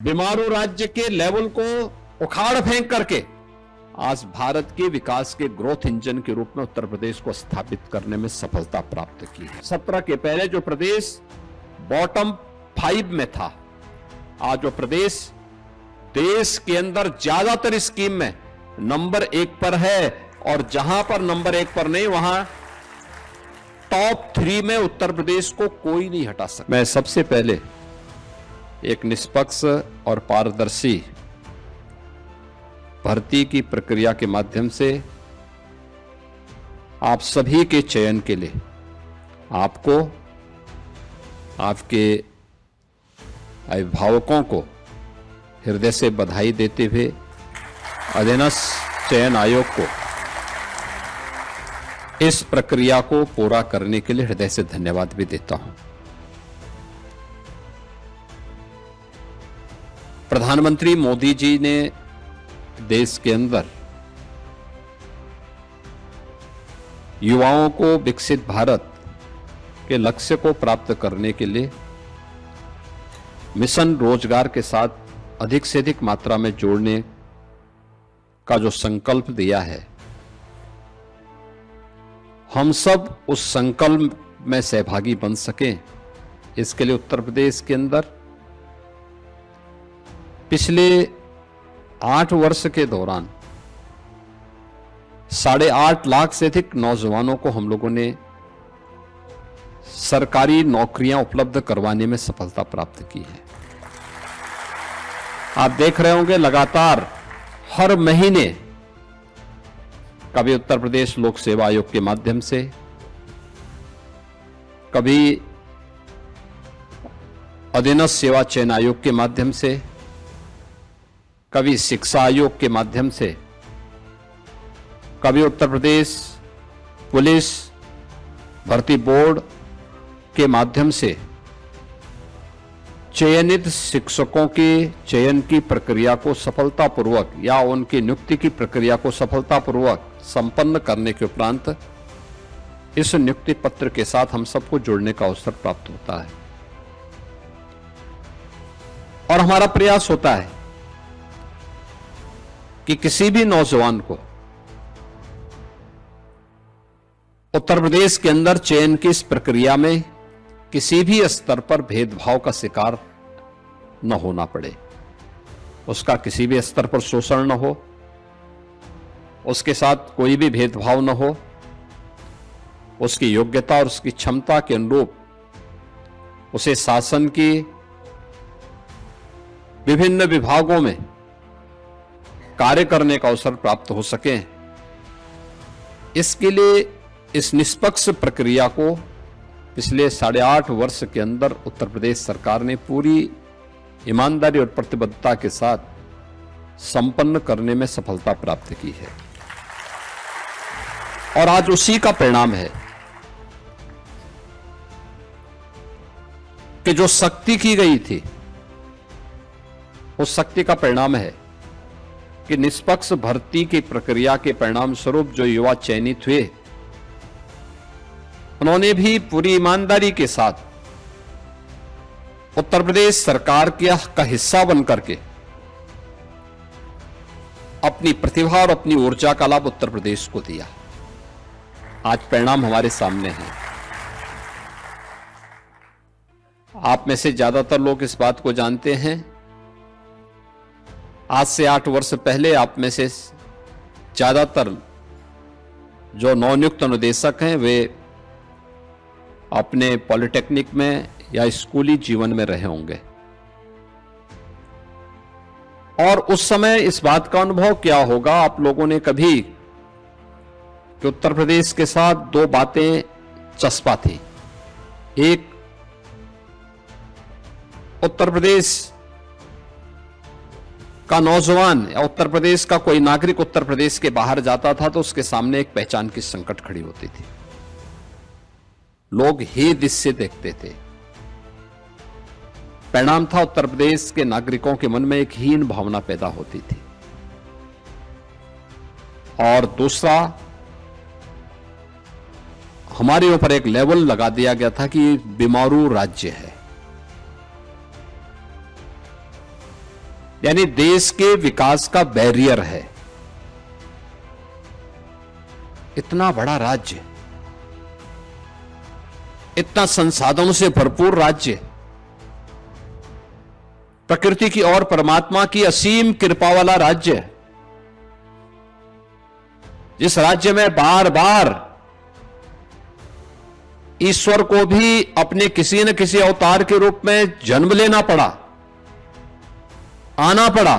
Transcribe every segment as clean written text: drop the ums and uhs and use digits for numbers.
बीमारू राज्य के लेवल को उखाड़ फेंक करके आज भारत के विकास के ग्रोथ इंजन के रूप में उत्तर प्रदेश को स्थापित करने में सफलता प्राप्त की है। 17 के पहले जो प्रदेश बॉटम 5 में था, आज वो प्रदेश देश के अंदर ज्यादातर स्कीम में नंबर 1 पर है, और जहां पर नंबर 1 पर नहीं, वहां टॉप 3 में उत्तर प्रदेश को कोई नहीं हटा सकता। मैं सबसे पहले एक निष्पक्ष और पारदर्शी भर्ती की प्रक्रिया के माध्यम से आप सभी के चयन के लिए आपको, आपके अभिभावकों को हृदय से बधाई देते हुए अधीनस्थ चयन आयोग को इस प्रक्रिया को पूरा करने के लिए हृदय से धन्यवाद भी देता हूं। प्रधानमंत्री मोदी जी ने देश के अंदर युवाओं को विकसित भारत के लक्ष्य को प्राप्त करने के लिए मिशन रोजगार के साथ अधिक से अधिक मात्रा में जोड़ने का जो संकल्प दिया है, हम सब उस संकल्प में सहभागी बन सकें, इसके लिए उत्तर प्रदेश के अंदर पिछले 8 वर्ष के दौरान 8.5 लाख से अधिक नौजवानों को हम लोगों ने सरकारी नौकरियां उपलब्ध करवाने में सफलता प्राप्त की है। आप देख रहे होंगे लगातार हर महीने कभी उत्तर प्रदेश लोक सेवा आयोग के माध्यम से, कभी अधीनस्थ सेवा चयन आयोग के माध्यम से, कभी शिक्षा आयोग के माध्यम से, कभी उत्तर प्रदेश पुलिस भर्ती बोर्ड के माध्यम से चयनित शिक्षकों के चयन की प्रक्रिया को सफलतापूर्वक या उनकी नियुक्ति की प्रक्रिया को सफलतापूर्वक संपन्न करने के उपरांत इस नियुक्ति पत्र के साथ हम सबको जुड़ने का अवसर प्राप्त होता है। और हमारा प्रयास होता है कि किसी भी नौजवान को उत्तर प्रदेश के अंदर चयन की इस प्रक्रिया में किसी भी स्तर पर भेदभाव का शिकार न होना पड़े, उसका किसी भी स्तर पर शोषण न हो, उसके साथ कोई भी भेदभाव न हो, उसकी योग्यता और उसकी क्षमता के अनुरूप उसे शासन की विभिन्न विभागों में कार्य करने का अवसर प्राप्त हो सके। इसके लिए इस निष्पक्ष प्रक्रिया को पिछले 8.5 वर्ष के अंदर उत्तर प्रदेश सरकार ने पूरी ईमानदारी और प्रतिबद्धता के साथ संपन्न करने में सफलता प्राप्त की है, और आज उसी का परिणाम है कि जो शक्ति की गई थी, उस शक्ति का परिणाम है कि निष्पक्ष भर्ती की प्रक्रिया के परिणाम स्वरूप जो युवा चयनित हुए, उन्होंने भी पूरी ईमानदारी के साथ उत्तर प्रदेश सरकार का हिस्सा बनकर के अपनी प्रतिभा और अपनी ऊर्जा का लाभ उत्तर प्रदेश को दिया। आज परिणाम हमारे सामने है। आप में से ज्यादातर लोग इस बात को जानते हैं। आज से 8 वर्ष पहले आप में से ज्यादातर जो नवनियुक्त अनुदेशक हैं, वे अपने पॉलिटेक्निक में या स्कूली जीवन में रहे होंगे, और उस समय इस बात का अनुभव क्या होगा आप लोगों ने कभी कि उत्तर प्रदेश के साथ 2 बातें चस्पा थी। एक, उत्तर प्रदेश का नौजवान या उत्तर प्रदेश का कोई नागरिक उत्तर प्रदेश के बाहर जाता था तो उसके सामने एक पहचान की संकट खड़ी होती थी। लोग हे दृश्य से देखते थे। परिणाम था उत्तर प्रदेश के नागरिकों के मन में एक हीन भावना पैदा होती थी। और दूसरा, हमारे ऊपर एक लेवल लगा दिया गया था कि बीमारू राज्य है। यानी देश के विकास का बैरियर है। इतना बड़ा राज्य, इतना संसाधनों से भरपूर राज्य, प्रकृति की और परमात्मा की असीम कृपा वाला राज्य, जिस राज्य में बार बार ईश्वर को भी अपने किसी न किसी अवतार के रूप में जन्म लेना पड़ा, आना पड़ा,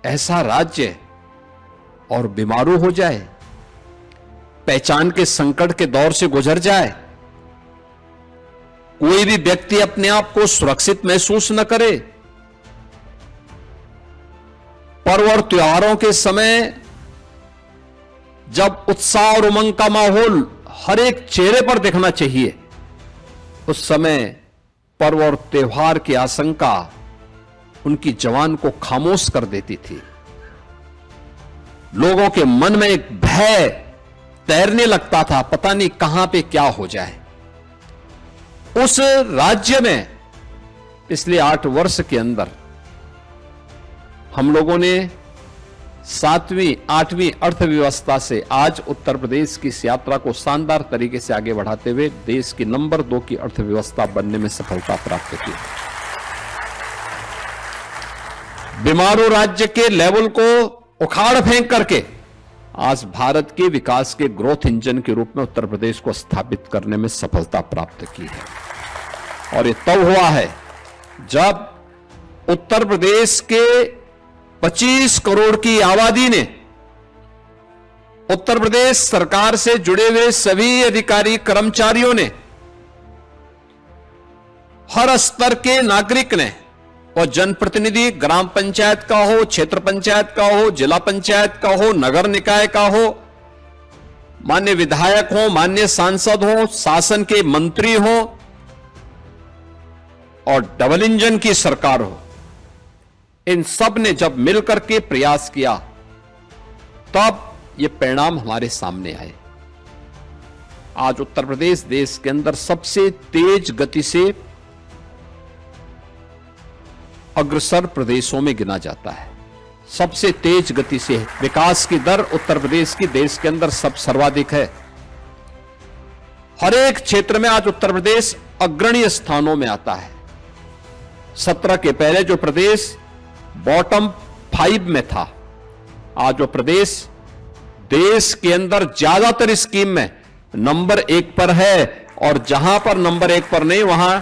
ऐसा राज्य और बीमारू हो जाए, पहचान के संकट के दौर से गुजर जाए, कोई भी व्यक्ति अपने आप को सुरक्षित महसूस न करे, पर्व और त्योहारों के समय जब उत्साह और उमंग का माहौल हर एक चेहरे पर दिखना चाहिए, उस समय पर्व और त्योहार की आशंका उनकी जवान को खामोश कर देती थी। लोगों के मन में एक भय तैरने लगता था, पता नहीं कहां पे क्या हो जाए। उस राज्य में पिछले 8 वर्ष के अंदर हम लोगों ने 7वीं 8वीं अर्थव्यवस्था से आज उत्तर प्रदेश की इस यात्रा को शानदार तरीके से आगे बढ़ाते हुए देश की नंबर 2 की अर्थव्यवस्था बनने में सफलता प्राप्त की। बीमारू राज्य के लेवल को उखाड़ फेंक करके आज भारत के विकास के ग्रोथ इंजन के रूप में उत्तर प्रदेश को स्थापित करने में सफलता प्राप्त की है। और ये तब हुआ है जब उत्तर प्रदेश के 25 करोड़ की आबादी ने उत्तर प्रदेश सरकार से जुड़े हुए सभी अधिकारी कर्मचारियों ने, हर स्तर के नागरिक ने, और जनप्रतिनिधि ग्राम पंचायत का हो, क्षेत्र पंचायत का हो, जिला पंचायत का हो, नगर निकाय का हो, मान्य विधायक हो, मान्य सांसद हो, शासन के मंत्री हो और डबल इंजन की सरकार हो, इन सब ने जब मिलकर के प्रयास किया तब ये परिणाम हमारे सामने आए। आज उत्तर प्रदेश देश के अंदर सबसे तेज गति से अग्रसर प्रदेशों में गिना जाता है। सबसे तेज गति से विकास की दर उत्तर प्रदेश की देश के अंदर सब सर्वाधिक है। हर एक क्षेत्र में आज उत्तर प्रदेश अग्रणी स्थानों में आता है। 17 के पहले जो प्रदेश बॉटम 5 में था, आज वो प्रदेश देश के अंदर ज्यादातर स्कीम में नंबर 1 पर है, और जहां पर नंबर 1 पर नहीं, वहां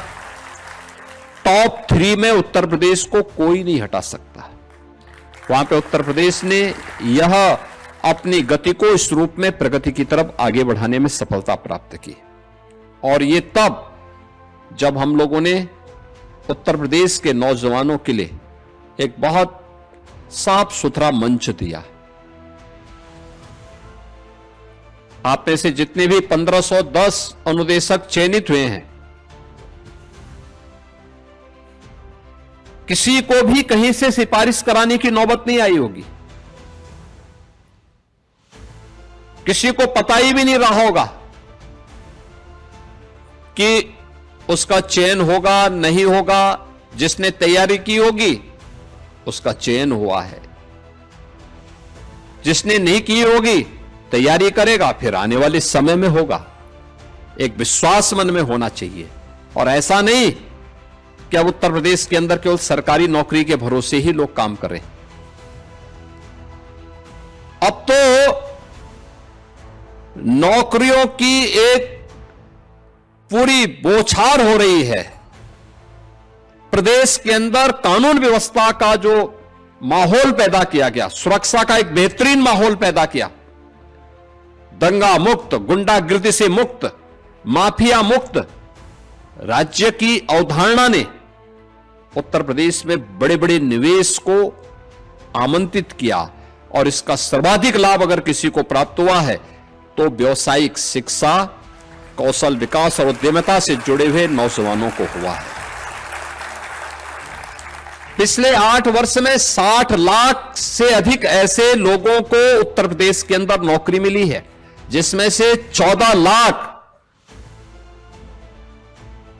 टॉप 3 में उत्तर प्रदेश को कोई नहीं हटा सकता। वहां पे उत्तर प्रदेश ने यह अपनी गति को इस रूप में प्रगति की तरफ आगे बढ़ाने में सफलता प्राप्त की। और ये तब जब हम लोगों ने उत्तर प्रदेश के नौजवानों के लिए एक बहुत साफ सुथरा मंच दिया। आप में से जितने भी 1510 अनुदेशक चयनित हुए हैं, किसी को भी कहीं से सिफारिश कराने की नौबत नहीं आई होगी। किसी को पता ही भी नहीं रहा होगा कि उसका चयन होगा नहीं होगा। जिसने तैयारी की होगी उसका चयन हुआ है, जिसने नहीं की होगी तैयारी करेगा, फिर आने वाले समय में होगा। एक विश्वास मन में होना चाहिए, और ऐसा नहीं कि अब उत्तर प्रदेश के अंदर केवल सरकारी नौकरी के भरोसे ही लोग काम करें। अब तो नौकरियों की एक पूरी बौछार हो रही है। प्रदेश के अंदर कानून व्यवस्था का जो माहौल पैदा किया गया, सुरक्षा का एक बेहतरीन माहौल पैदा किया, दंगा मुक्त, गुंडागिर्दी से मुक्त, माफिया मुक्त राज्य की अवधारणा ने उत्तर प्रदेश में बड़े बड़े निवेश को आमंत्रित किया। और इसका सर्वाधिक लाभ अगर किसी को प्राप्त हुआ है तो व्यावसायिक शिक्षा, कौशल विकास और उद्यमिता से जुड़े हुए नौजवानों को हुआ है। पिछले 8 वर्ष में 60 लाख से अधिक ऐसे लोगों को उत्तर प्रदेश के अंदर नौकरी मिली है, जिसमें से 14 लाख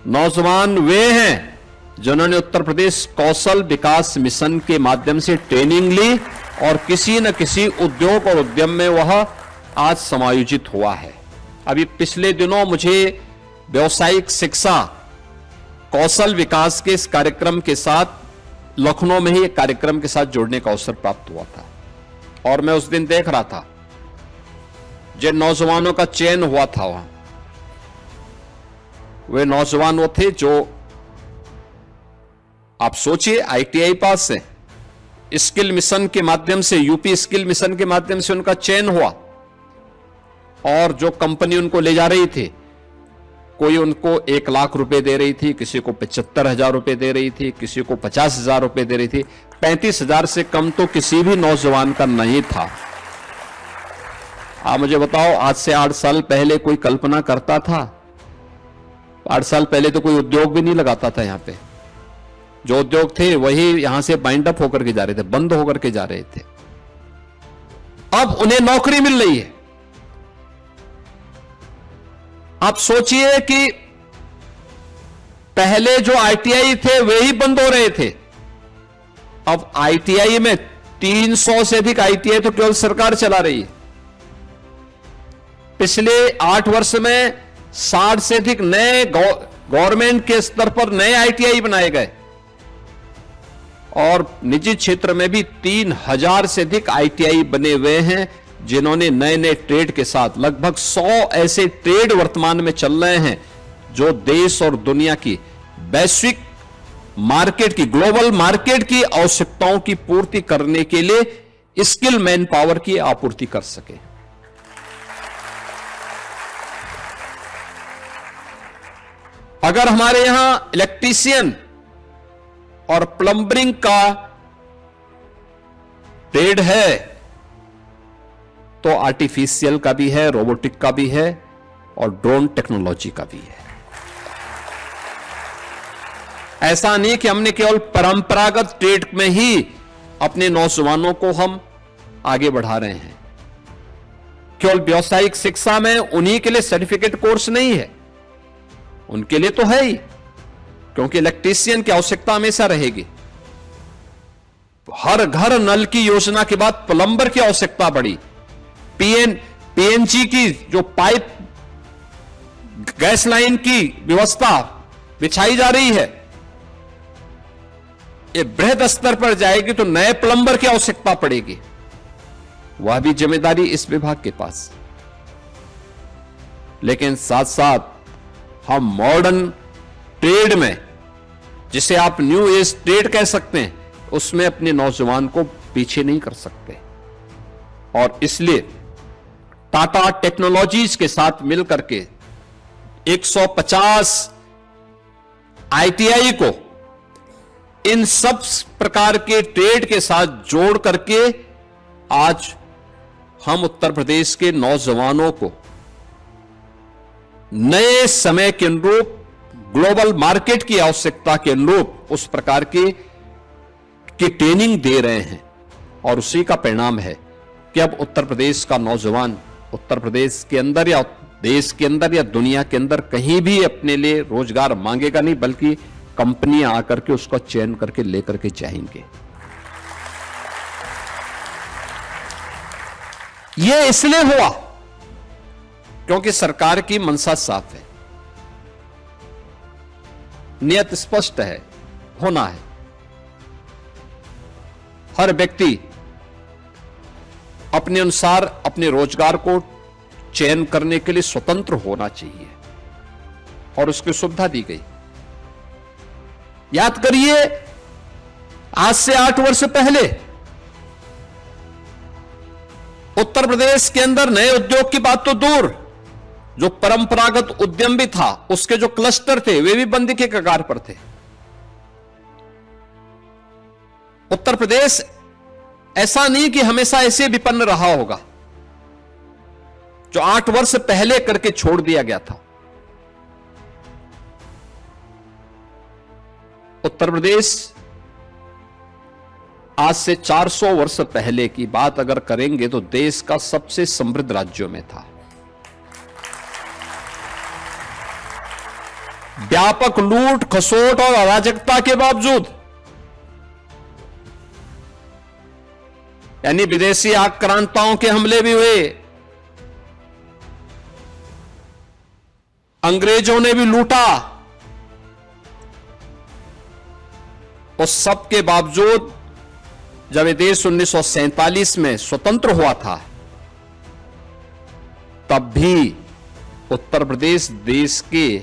नौजवान वे हैं जिन्होंने उत्तर प्रदेश कौशल विकास मिशन के माध्यम से ट्रेनिंग ली और किसी न किसी उद्योग और उद्यम में वह आज समायोजित हुआ है। अभी पिछले दिनों मुझे व्यावसायिक शिक्षा कौशल विकास के इस कार्यक्रम के साथ लखनऊ में ही एक कार्यक्रम के साथ जुड़ने का अवसर प्राप्त हुआ था और मैं उस दिन देख रहा था जिन नौजवानों का चयन हुआ था वहां, वे नौजवान वो थे जो आप सोचिए आईटीआई पास है, स्किल मिशन के माध्यम से, यूपी स्किल मिशन के माध्यम से उनका चयन हुआ और जो कंपनी उनको ले जा रही थी, कोई उनको 1 लाख रुपए दे रही थी, किसी को 75,000 रुपए दे रही थी, किसी को 50,000 रुपए दे रही थी। 35,000 से कम तो किसी भी नौजवान का नहीं था। आप मुझे बताओ, आज से 8 साल पहले कोई कल्पना करता था? 8 साल पहले तो कोई उद्योग भी नहीं लगाता था यहां पे। जो उद्योग थे वही यहां से बाइंड अप होकर के जा रहे थे, बंद होकर के जा रहे थे। अब उन्हें नौकरी मिल रही है। आप सोचिए कि पहले जो आईटीआई थे वे ही बंद हो रहे थे। अब आईटीआई में 300 से अधिक आईटीआई तो केवल सरकार चला रही है। पिछले 8 वर्ष में 60 से अधिक नए गवर्नमेंट के स्तर पर नए आईटीआई बनाए गए और निजी क्षेत्र में भी 3000 से अधिक आईटीआई बने हुए हैं, जिन्होंने नए नए ट्रेड के साथ लगभग 100 ऐसे ट्रेड वर्तमान में चल रहे हैं जो देश और दुनिया की वैश्विक मार्केट की, ग्लोबल मार्केट की आवश्यकताओं की पूर्ति करने के लिए स्किल मैन पावर की आपूर्ति कर सके। अगर हमारे यहां इलेक्ट्रीशियन और प्लम्बरिंग का ट्रेड है तो आर्टिफिशियल का भी है, रोबोटिक का भी है और ड्रोन टेक्नोलॉजी का भी है। ऐसा नहीं कि हमने केवल परंपरागत ट्रेड में ही अपने नौजवानों को हम आगे बढ़ा रहे हैं। केवल व्यावसायिक शिक्षा में उन्हीं के लिए सर्टिफिकेट कोर्स नहीं है, उनके लिए तो है ही, क्योंकि इलेक्ट्रीशियन की आवश्यकता हमेशा रहेगी। हर घर नल की योजना के बाद प्लम्बर की आवश्यकता बढ़ी। पीएनजी की जो पाइप गैस लाइन की व्यवस्था बिछाई जा रही है, ये बृहद स्तर पर जाएगी तो नए प्लम्बर की आवश्यकता पड़ेगी। वह भी जिम्मेदारी इस विभाग के पास। लेकिन साथ साथ हम मॉडर्न ट्रेड में, जिसे आप न्यू एज ट्रेड कह सकते हैं, उसमें अपने नौजवान को पीछे नहीं कर सकते और इसलिए टाटा टेक्नोलॉजीज के साथ मिलकर के 150 आईटीआई को इन सब प्रकार के ट्रेड के साथ जोड़ करके आज हम उत्तर प्रदेश के नौजवानों को नए समय के अनुरूप, ग्लोबल मार्केट की आवश्यकता के अनुरूप उस प्रकार की ट्रेनिंग दे रहे हैं और उसी का परिणाम है कि अब उत्तर प्रदेश का नौजवान उत्तर प्रदेश के अंदर या देश के अंदर या दुनिया के अंदर कहीं भी अपने लिए रोजगार मांगेगा नहीं, बल्कि कंपनियां आकर के उसका चयन करके लेकर के जाएंगे। यह इसलिए हुआ क्योंकि सरकार की मंशा साफ है, नियत स्पष्ट है, होना है। हर व्यक्ति अपने अनुसार अपने रोजगार को चयन करने के लिए स्वतंत्र होना चाहिए और उसकी सुविधा दी गई। याद करिए, आज से 8 वर्ष पहले उत्तर प्रदेश के अंदर नए उद्योग की बात तो दूर, जो परंपरागत उद्यम भी था, उसके जो क्लस्टर थे वे भी बंदी के कगार पर थे। उत्तर प्रदेश ऐसा नहीं कि हमेशा ऐसे विपन्न रहा होगा, जो 8 वर्ष पहले करके छोड़ दिया गया था। उत्तर प्रदेश आज से 400 वर्ष पहले की बात अगर करेंगे तो देश का सबसे समृद्ध राज्यों में था। व्यापक लूट खसोट और अराजकता के बावजूद, यानी विदेशी आक्रांताओं के हमले भी हुए, अंग्रेजों ने भी लूटा, उस सब के बावजूद जब ये देश 1947 में स्वतंत्र हुआ था, तब भी उत्तर प्रदेश देश के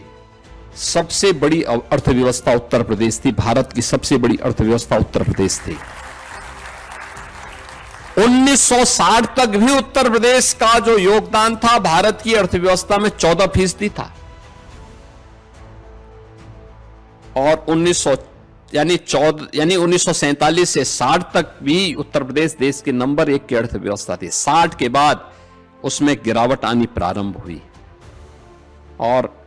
सबसे बड़ी अर्थव्यवस्था उत्तर प्रदेश थी। भारत की सबसे बड़ी अर्थव्यवस्था उत्तर प्रदेश थी। 1960 तक भी उत्तर प्रदेश का जो योगदान था भारत की अर्थव्यवस्था में 14% था। और 1947 से 60 तक भी उत्तर प्रदेश देश के नंबर 1 की अर्थव्यवस्था थी। 60 के बाद उसमें गिरावट आनी प्रारंभ हुई और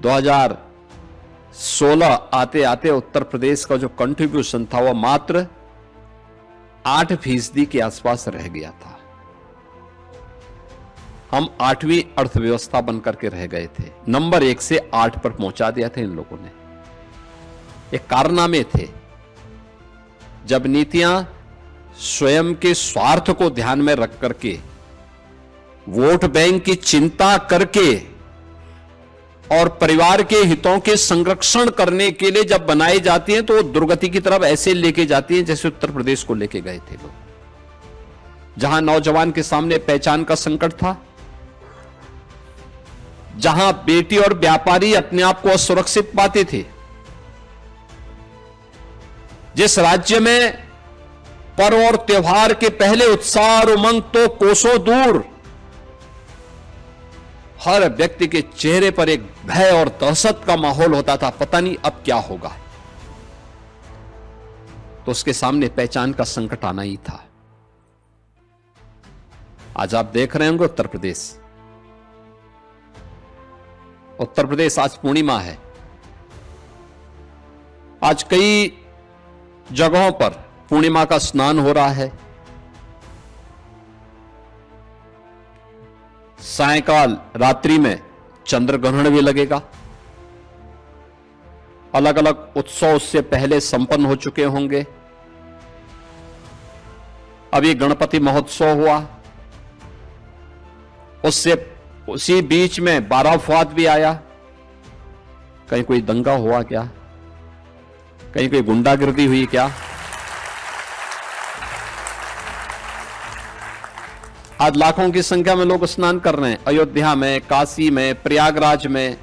2016 आते आते उत्तर प्रदेश का जो कंट्रीब्यूशन था वह मात्र 8% के आसपास रह गया था। हम 8वीं अर्थव्यवस्था बनकर के रह गए थे। नंबर 1 से 8 पर पहुंचा दिया था इन लोगों ने। ये कारनामे थे। जब नीतियां स्वयं के स्वार्थ को ध्यान में रख करके, वोट बैंक की चिंता करके और परिवार के हितों के संरक्षण करने के लिए जब बनाई जाती हैं तो वो दुर्गति की तरफ ऐसे लेके जाती हैं जैसे उत्तर प्रदेश को लेके गए थे लोग। जहां नौजवान के सामने पहचान का संकट था, जहां बेटी और व्यापारी अपने आप को असुरक्षित पाते थे, जिस राज्य में पर्व और त्योहार के पहले उत्साह और उमंग तो कोसों दूर, हर व्यक्ति के चेहरे पर एक भय और दहशत का माहौल होता था, पता नहीं अब क्या होगा। तो उसके सामने पहचान का संकट आना ही था। आज आप देख रहे होंगे उत्तर प्रदेश आज पूर्णिमा है। आज कई जगहों पर पूर्णिमा का स्नान हो रहा है। सायंकाल रात्रि में चंद्र ग्रहण भी लगेगा। अलग अलग उत्सव उससे पहले संपन्न हो चुके होंगे। अभी गणपति महोत्सव हुआ, उसी बीच में बाराफात भी आया। कहीं कोई दंगा हुआ क्या? कहीं कोई गुंडागिर्दी हुई क्या? आज लाखों की संख्या में लोग स्नान कर रहे हैं। अयोध्या में, काशी में, प्रयागराज में,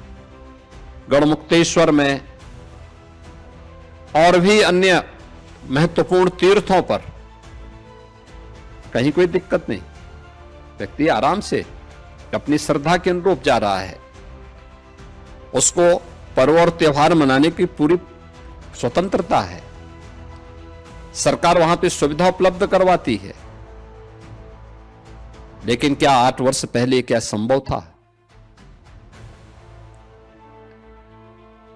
गढ़मुक्तेश्वर में और भी अन्य महत्वपूर्ण तीर्थों पर कहीं कोई दिक्कत नहीं। व्यक्ति आराम से अपनी श्रद्धा के अनुरूप जा रहा है। उसको पर्व और त्योहार मनाने की पूरी स्वतंत्रता है। सरकार वहां पे सुविधा उपलब्ध करवाती है। लेकिन क्या 8 वर्ष पहले क्या संभव था?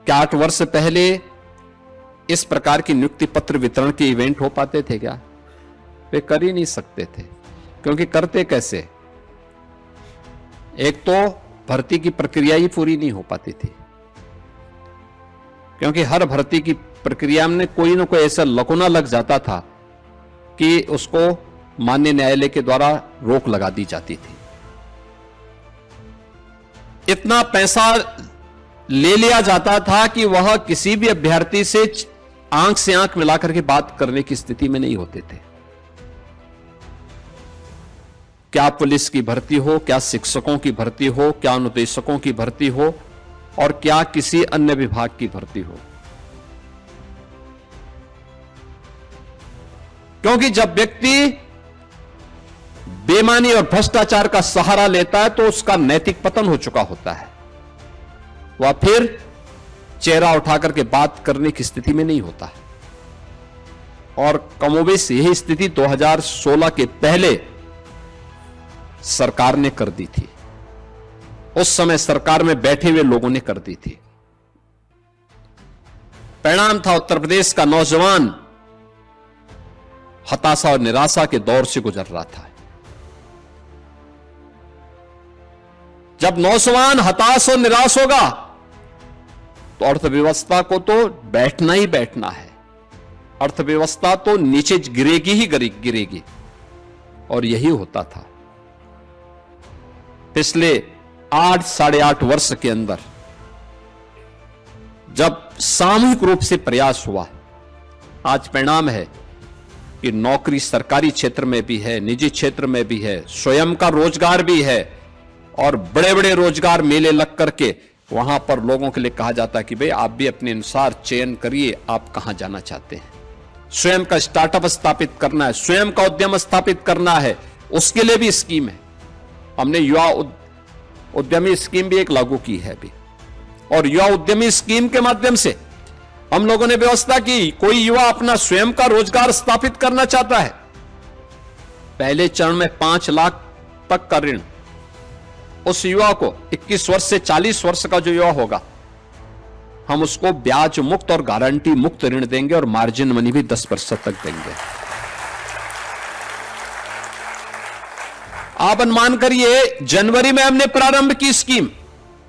क्या 8 वर्ष पहले इस प्रकार की नियुक्ति पत्र वितरण के इवेंट हो पाते थे क्या? वे कर ही नहीं सकते थे। क्योंकि करते कैसे? एक तो भर्ती की प्रक्रिया ही पूरी नहीं हो पाती थी, क्योंकि हर भर्ती की प्रक्रिया में कोई ना कोई ऐसा लकुना लग जाता था कि उसको माननीय न्यायालय के द्वारा रोक लगा दी जाती थी। इतना पैसा ले लिया जाता था कि वह किसी भी अभ्यर्थी से आंख से आंख मिलाकर के बात करने की स्थिति में नहीं होते थे। क्या पुलिस की भर्ती हो, क्या शिक्षकों की भर्ती हो, क्या अनुदेशकों की भर्ती हो और क्या किसी अन्य विभाग की भर्ती हो। क्योंकि जब व्यक्ति बेईमानी और भ्रष्टाचार का सहारा लेता है तो उसका नैतिक पतन हो चुका होता है। वह फिर चेहरा उठाकर के बात करने की स्थिति में नहीं होता। और कमोबेश यही स्थिति 2016 के पहले सरकार ने कर दी थी। उस समय सरकार में बैठे हुए लोगों ने कर दी थी। परिणाम था उत्तर प्रदेश का नौजवान हताशा और निराशा के दौर से गुजर रहा था। जब नौजवान हताश और निराश होगा तो अर्थव्यवस्था को तो बैठना ही बैठना है, अर्थव्यवस्था तो नीचे गिरेगी ही गिरेगी। और यही होता था पिछले 8-8.5 वर्ष के अंदर, जब सामूहिक रूप से प्रयास हुआ। आज परिणाम है कि नौकरी सरकारी क्षेत्र में भी है, निजी क्षेत्र में भी है, स्वयं का रोजगार भी है, और बड़े बड़े रोजगार मेले लग करके वहां पर लोगों के लिए कहा जाता है कि भाई आप भी अपने अनुसार चयन करिए, आप कहां जाना चाहते हैं। स्वयं का स्टार्टअप स्थापित करना है, स्वयं का उद्यम स्थापित करना है, उसके लिए भी स्कीम है। हमने युवा उद्यमी स्कीम भी एक लागू की है अभी, और युवा उद्यमी स्कीम के माध्यम से हम लोगों ने व्यवस्था की, कोई युवा अपना स्वयं का रोजगार स्थापित करना चाहता है, पहले चरण में 5 लाख तक का ऋण उस युवा को, 21 वर्ष से 40 वर्ष का जो युवा होगा, हम उसको ब्याज मुक्त और गारंटी मुक्त ऋण देंगे, और मार्जिन मनी भी 10% तक देंगे। आप अनुमान करिए, जनवरी में हमने प्रारंभ की स्कीम,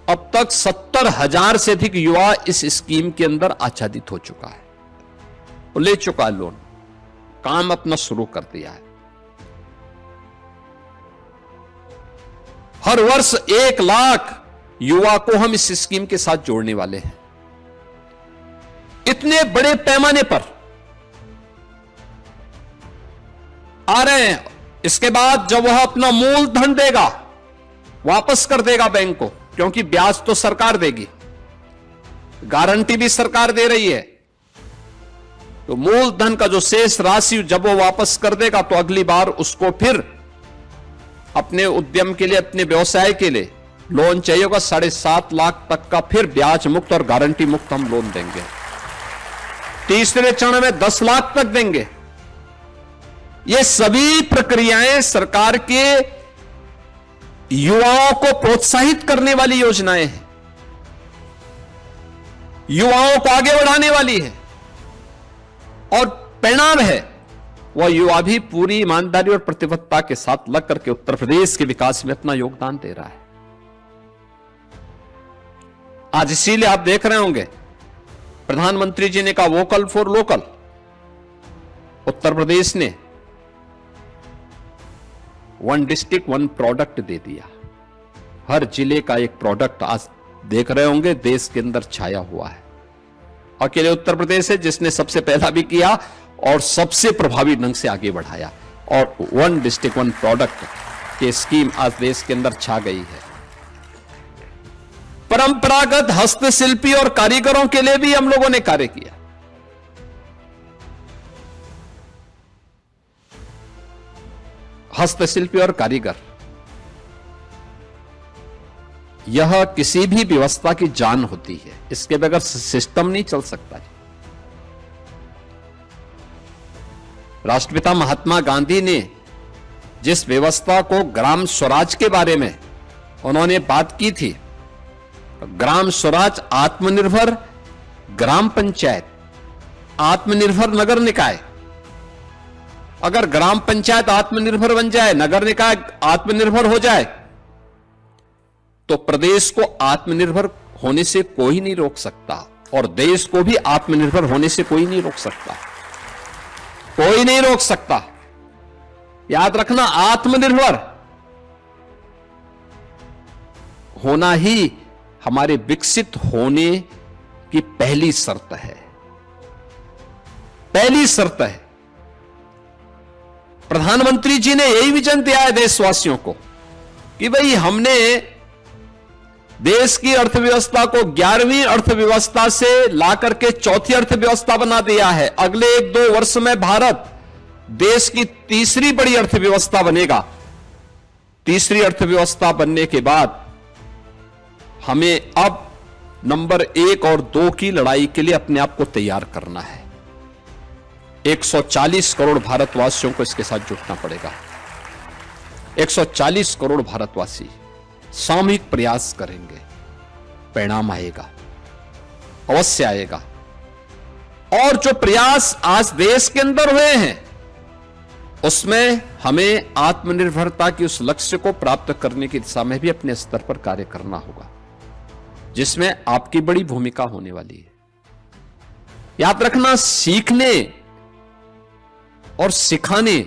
अब तक 70,000 से अधिक युवा इस स्कीम के अंदर आच्छादित हो चुका है, वो ले चुका है लोन, काम अपना शुरू कर दिया है। हर वर्ष 1 लाख युवा को हम इस स्कीम के साथ जोड़ने वाले हैं। इतने बड़े पैमाने पर आ रहे हैं। इसके बाद जब वह अपना मूलधन देगा, वापस कर देगा बैंक को, क्योंकि ब्याज तो सरकार देगी, गारंटी भी सरकार दे रही है, तो मूलधन का जो शेष राशि जब वो वापस कर देगा, तो अगली बार उसको फिर अपने उद्यम के लिए, अपने व्यवसाय के लिए लोन चाहिए होगा 7.5 लाख तक का, फिर ब्याज मुक्त और गारंटी मुक्त हम लोन देंगे। तीसरे चरण में 10 लाख तक देंगे। ये सभी प्रक्रियाएं सरकार के युवाओं को प्रोत्साहित करने वाली योजनाएं हैं, युवाओं को आगे बढ़ाने वाली है, और परिणाम है वह युवा भी पूरी ईमानदारी और प्रतिबद्धता के साथ लग करके उत्तर प्रदेश के विकास में अपना योगदान दे रहा है। आज इसीलिए आप देख रहे होंगे प्रधानमंत्री जी ने कहा vocal for local. Uttar Pradesh ने 1 डिस्ट्रिक्ट 1 प्रोडक्ट दे दिया। हर जिले का एक प्रोडक्ट आज देख रहे होंगे देश के अंदर छाया हुआ है। अकेले उत्तर प्रदेश है जिसने सबसे पहला भी किया और सबसे प्रभावी ढंग से आगे बढ़ाया, और 1 डिस्ट्रिक्ट 1 प्रोडक्ट की स्कीम आज देश के अंदर छा गई है। परंपरागत हस्तशिल्पी और कारीगरों के लिए भी हम लोगों ने कार्य किया। हस्तशिल्पी और कारीगर, यह किसी भी व्यवस्था की जान होती है, इसके बगैर सिस्टम नहीं चल सकता। राष्ट्रपिता महात्मा गांधी ने जिस व्यवस्था को ग्राम स्वराज के बारे में उन्होंने बात की थी, ग्राम स्वराज, आत्मनिर्भर ग्राम पंचायत, आत्मनिर्भर नगर निकाय। अगर ग्राम पंचायत आत्मनिर्भर बन जाए, नगर निकाय आत्मनिर्भर हो जाए, तो प्रदेश को आत्मनिर्भर होने से कोई नहीं रोक सकता, और देश को भी आत्मनिर्भर होने से कोई नहीं रोक सकता, कोई नहीं रोक सकता। याद रखना, आत्मनिर्भर होना ही हमारे विकसित होने की पहली शर्त है, पहली शर्त है। प्रधानमंत्री जी ने यही विजन दिया है देशवासियों को कि भाई हमने देश की अर्थव्यवस्था को 11वीं अर्थव्यवस्था से लाकर के 4थी अर्थव्यवस्था बना दिया है। अगले 1-2 वर्ष में भारत देश की तीसरी बड़ी अर्थव्यवस्था बनेगा। तीसरी अर्थव्यवस्था बनने के बाद हमें अब नंबर 1 और 2 की लड़ाई के लिए अपने आप को तैयार करना है। 140 करोड़ भारतवासियों को इसके साथ जुटना पड़ेगा। 140 करोड़ भारतवासी सामूहिक प्रयास करेंगे, परिणाम आएगा, अवश्य आएगा। और जो प्रयास आज देश के अंदर हुए हैं, उसमें हमें आत्मनिर्भरता के उस लक्ष्य को प्राप्त करने की दिशा में भी अपने स्तर पर कार्य करना होगा। जिसमें आपकी बड़ी भूमिका होने वाली है। याद रखना, सीखने और सिखाने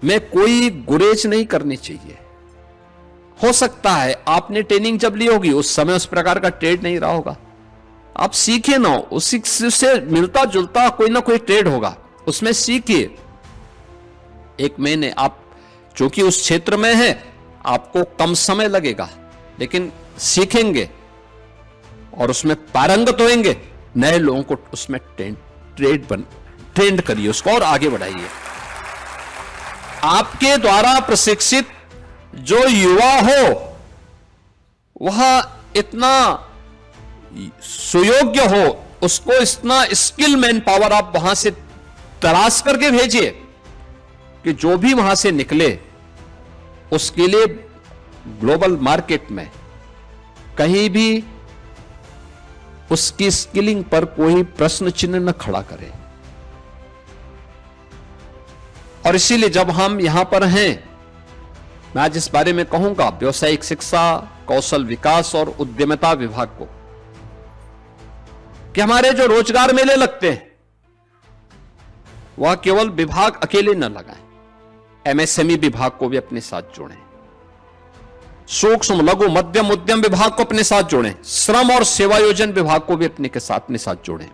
में कोई गुरेज नहीं करनी चाहिए। हो सकता है आपने ट्रेनिंग जब ली होगी उस समय उस प्रकार का ट्रेड नहीं रहा होगा, आप सीखे ना, उसी से मिलता जुलता कोई ना कोई ट्रेड होगा, उसमें सीखिए। एक महीने आप चूंकि उस क्षेत्र में है, आपको कम समय लगेगा, लेकिन सीखेंगे और उसमें पारंगत होंगे। नए लोगों को उसमें ट्रेंड करिए, उसको और आगे बढ़ाइए। आपके द्वारा प्रशिक्षित जो युवा हो वह इतना सुयोग्य हो, उसको इतना स्किल मैन पावर आप वहां से तलाश करके भेजिए कि जो भी वहां से निकले उसके लिए ग्लोबल मार्केट में कहीं भी उसकी स्किलिंग पर कोई प्रश्न चिन्ह न खड़ा करे। और इसीलिए जब हम यहां पर हैं, मैं आज इस बारे में कहूंगा व्यावसायिक शिक्षा, कौशल विकास और उद्यमिता विभाग को, कि हमारे जो रोजगार मेले लगते हैं वह केवल विभाग अकेले न लगाएं, एमएसएमई विभाग को भी अपने साथ जोड़ें, सूक्ष्म लघु मध्यम उद्यम विभाग को अपने साथ जोड़ें, श्रम और सेवायोजन विभाग को भी अपने साथ जोड़ें।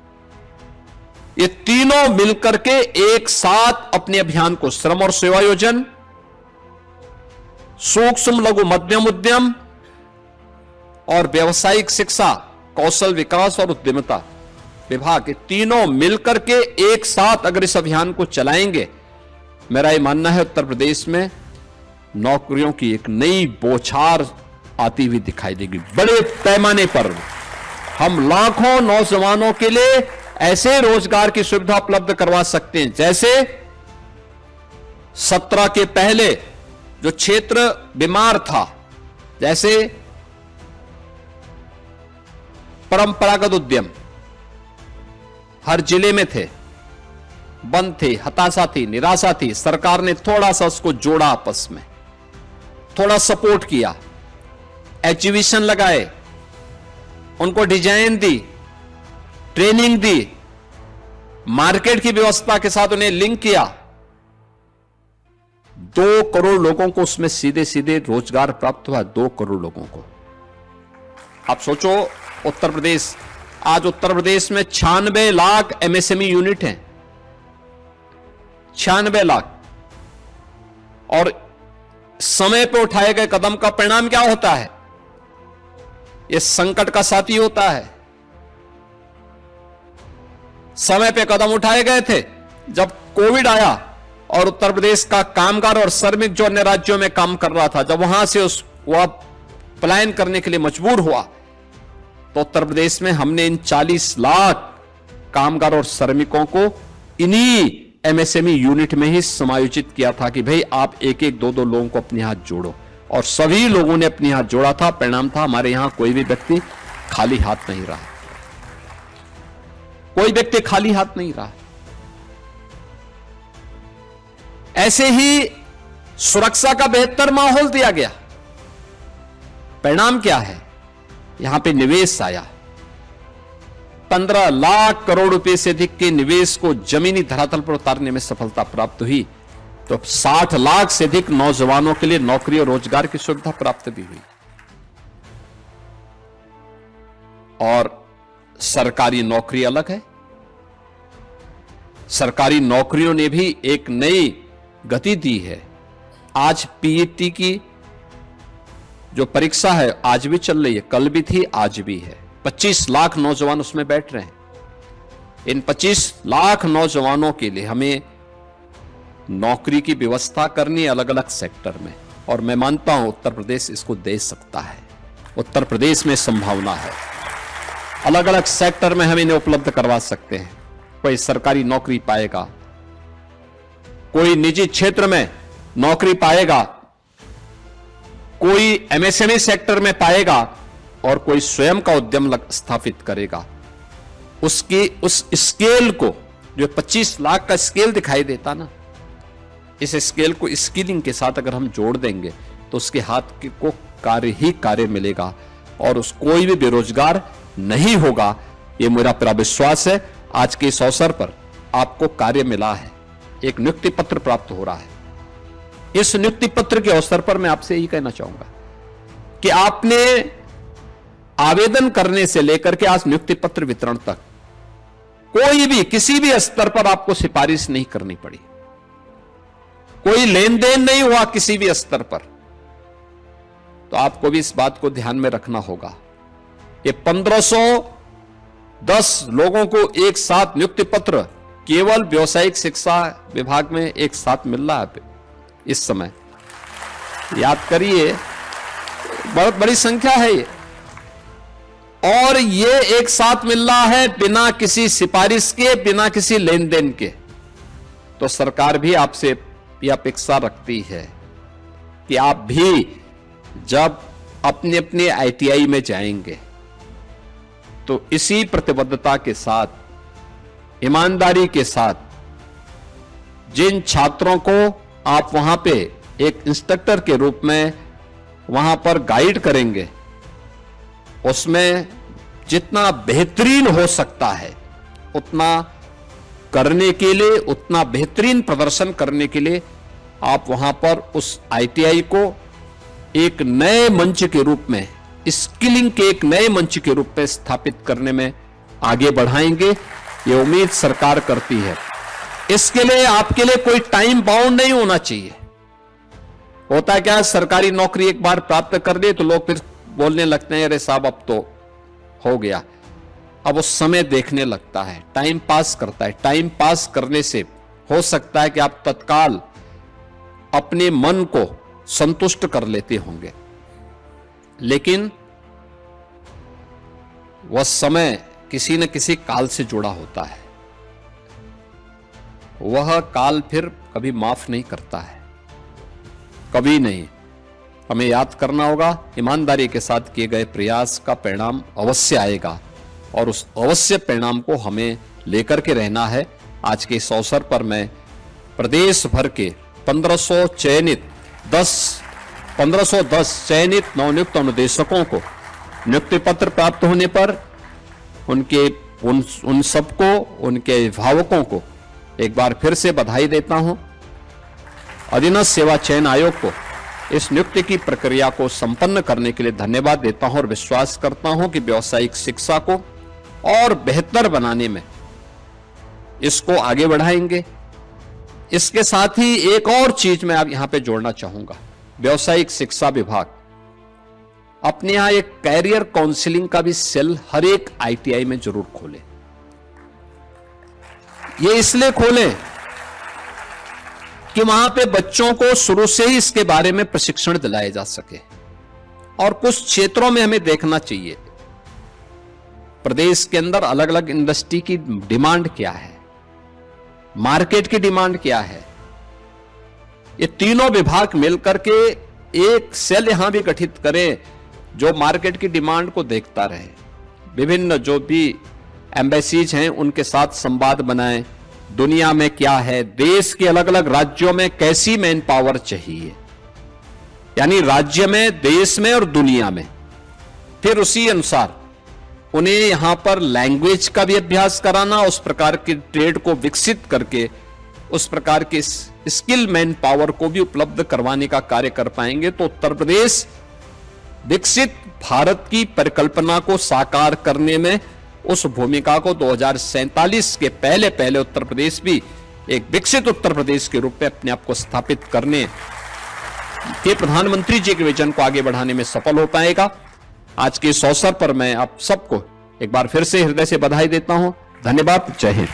ये तीनों मिलकर के एक साथ अपने अभियान को, श्रम और सेवायोजन, सूक्ष्म लघु मध्यम उद्यम और व्यावसायिक शिक्षा, कौशल विकास और उद्यमिता विभाग, तीनों मिलकर के एक साथ अगर इस अभियान को चलाएंगे, मेरा यह मानना है उत्तर प्रदेश में नौकरियों की एक नई बौछार आती हुई दिखाई देगी। बड़े पैमाने पर हम लाखों नौजवानों के लिए ऐसे रोजगार की सुविधा उपलब्ध करवा सकते हैं, जैसे 17 के पहले जो क्षेत्र बीमार था, जैसे परंपरागत उद्यम हर जिले में थे, बंद थे, हताशा थी, निराशा थी, सरकार ने थोड़ा सा उसको जोड़ा, आपस में थोड़ा सपोर्ट किया, एग्जीबिशन लगाए, उनको डिजाइन दी, ट्रेनिंग दी, मार्केट की व्यवस्था के साथ उन्हें लिंक किया। 2 करोड़ लोगों को उसमें सीधे सीधे रोजगार प्राप्त हुआ, 2 करोड़ लोगों को। आप सोचो, उत्तर प्रदेश, आज उत्तर प्रदेश में 96 लाख एमएसएमई यूनिट हैं, 96 लाख। और समय पर उठाए गए कदम का परिणाम क्या होता है? यह संकट का साथी होता है। समय पे कदम उठाए गए थे, जब कोविड आया और उत्तर प्रदेश का कामगार और श्रमिक जो अन्य राज्यों में काम कर रहा था, जब वहां से वह पलायन करने के लिए मजबूर हुआ, तो उत्तर प्रदेश में हमने इन 40 लाख कामगार और श्रमिकों को इन्हीं एमएसएमई यूनिट में ही समायोजित किया था कि भाई आप एक एक 2-2 लोगों को अपने हाथ जोड़ो, और सभी लोगों ने अपने हाथ जोड़ा था। परिणाम था, हमारे यहां कोई भी व्यक्ति खाली हाथ नहीं रहा, कोई व्यक्ति खाली हाथ नहीं रहा। ऐसे ही सुरक्षा का बेहतर माहौल दिया गया। परिणाम क्या है? यहां पे निवेश आया, 15 लाख करोड़ रुपए से अधिक के निवेश को जमीनी धरातल पर उतारने में सफलता प्राप्त हुई, तो 60 लाख से अधिक नौजवानों के लिए नौकरी और रोजगार की सुविधा प्राप्त भी हुई। और सरकारी नौकरी अलग है, सरकारी नौकरियों ने भी एक नई गति दी है। आज पीईटी की जो परीक्षा है आज भी चल रही है, कल भी थी, आज भी है। 25 लाख नौजवान उसमें बैठ रहे हैं। इन 25 लाख नौजवानों के लिए हमें नौकरी की व्यवस्था करनी है अलग अलग सेक्टर में, और मैं मानता हूं उत्तर प्रदेश इसको दे सकता है। उत्तर प्रदेश में संभावना है, अलग अलग सेक्टर में हम इन्हें उपलब्ध करवा सकते हैं। कोई सरकारी नौकरी पाएगा, कोई निजी क्षेत्र में नौकरी पाएगा, कोई एमएसएमई सेक्टर में पाएगा, और कोई स्वयं का उद्यम स्थापित करेगा। उसकी उस स्केल को, जो 25 लाख का स्केल दिखाई देता ना, इस स्केल को स्किलिंग के साथ अगर हम जोड़ देंगे तो उसके हाथ को कार्य ही कार्य मिलेगा और उस कोई भी बेरोजगार नहीं होगा, ये मेरा पूरा विश्वास है। आज के इस अवसर पर आपको कार्य मिला है, एक नियुक्ति पत्र प्राप्त हो रहा है। इस नियुक्ति पत्र के अवसर पर मैं आपसे यही कहना चाहूंगा कि आपने आवेदन करने से लेकर के आज नियुक्ति पत्र वितरण तक कोई भी किसी भी स्तर पर आपको सिफारिश नहीं करनी पड़ी, कोई लेन देन नहीं हुआ किसी भी स्तर पर। तो आपको भी इस बात को ध्यान में रखना होगा। ये 1510 लोगों को एक साथ नियुक्ति पत्र केवल व्यावसायिक शिक्षा विभाग में एक साथ मिल रहा है इस समय। याद करिए, बहुत बड़ी संख्या है ये, और ये एक साथ मिल रहा है बिना किसी सिफारिश के, बिना किसी लेन देन के। तो सरकार भी आपसे यह अपेक्षा रखती है कि आप भी जब अपने अपने आईटीआई में जाएंगे तो इसी प्रतिबद्धता के साथ, ईमानदारी के साथ, जिन छात्रों को आप वहां पे एक इंस्ट्रक्टर के रूप में वहां पर गाइड करेंगे, उसमें जितना बेहतरीन हो सकता है उतना करने के लिए, उतना बेहतरीन प्रदर्शन करने के लिए आप वहां पर उस आईटीआई को एक नए मंच के रूप में, स्किलिंग के एक नए मंच के रूप में स्थापित करने में आगे बढ़ाएंगे, ये उम्मीद सरकार करती है। इसके लिए आपके लिए कोई टाइम बाउंड नहीं होना चाहिए। होता है क्या, सरकारी नौकरी एक बार प्राप्त कर लिए तो लोग फिर बोलने लगते हैं अरे साहब अब तो हो गया, अब वो समय देखने लगता है, टाइम पास करता है। टाइम पास करने से हो सकता है कि आप तत्काल अपने मन को संतुष्ट कर लेते होंगे, लेकिन वह समय किसी न किसी काल से जुड़ा होता है। वह काल फिर कभी माफ नहीं करता है, कभी नहीं। हमें याद करना होगा, ईमानदारी के साथ किए गए प्रयास का परिणाम अवश्य आएगा और उस अवश्य परिणाम को हमें लेकर के रहना है। आज के इस अवसर पर मैं प्रदेश भर के 1510 चयनित नवनियुक्त अनुदेशकों को नियुक्ति पत्र प्राप्त होने पर उन सबको, उनके अभिभावकों को एक बार फिर से बधाई देता हूं। अधीनस्थ सेवा चयन आयोग को इस नियुक्ति की प्रक्रिया को संपन्न करने के लिए धन्यवाद देता हूं और विश्वास करता हूं कि व्यावसायिक शिक्षा को और बेहतर बनाने में इसको आगे बढ़ाएंगे। इसके साथ ही एक और चीज मैं अब यहां पे जोड़ना चाहूंगा, व्यावसायिक शिक्षा विभाग अपने यहां एक कैरियर काउंसलिंग का भी सेल हर एक आईटीआई में जरूर खोले। ये इसलिए खोले कि वहां पे बच्चों को शुरू से ही इसके बारे में प्रशिक्षण दिलाया जा सके। और कुछ क्षेत्रों में हमें देखना चाहिए प्रदेश के अंदर अलग अलग इंडस्ट्री की डिमांड क्या है, मार्केट की डिमांड क्या है। ये तीनों विभाग मिलकर के एक सेल यहां भी गठित करें जो मार्केट की डिमांड को देखता रहे। विभिन्न जो भी एम्बेसीज हैं उनके साथ संवाद बनाएं, दुनिया में क्या है, देश के अलग अलग राज्यों में कैसी मैन पावर चाहिए, यानी राज्य में, देश में और दुनिया में। फिर उसी अनुसार उन्हें यहां पर लैंग्वेज का भी अभ्यास कराना, उस प्रकार के ट्रेड को विकसित करके उस प्रकार के स्किल मैन पावर को भी उपलब्ध करवाने का कार्य कर पाएंगे तो उत्तर प्रदेश विकसित भारत की परिकल्पना को साकार करने में उस भूमिका को 2047 के पहले पहले उत्तर प्रदेश भी एक विकसित उत्तर प्रदेश के रूप में अपने आप को स्थापित करने के प्रधानमंत्री जी के विजन को आगे बढ़ाने में सफल हो पाएगा। आज के इस अवसर पर मैं आप सबको एक बार फिर से हृदय से बधाई देता हूं। धन्यवाद। जय हिंद।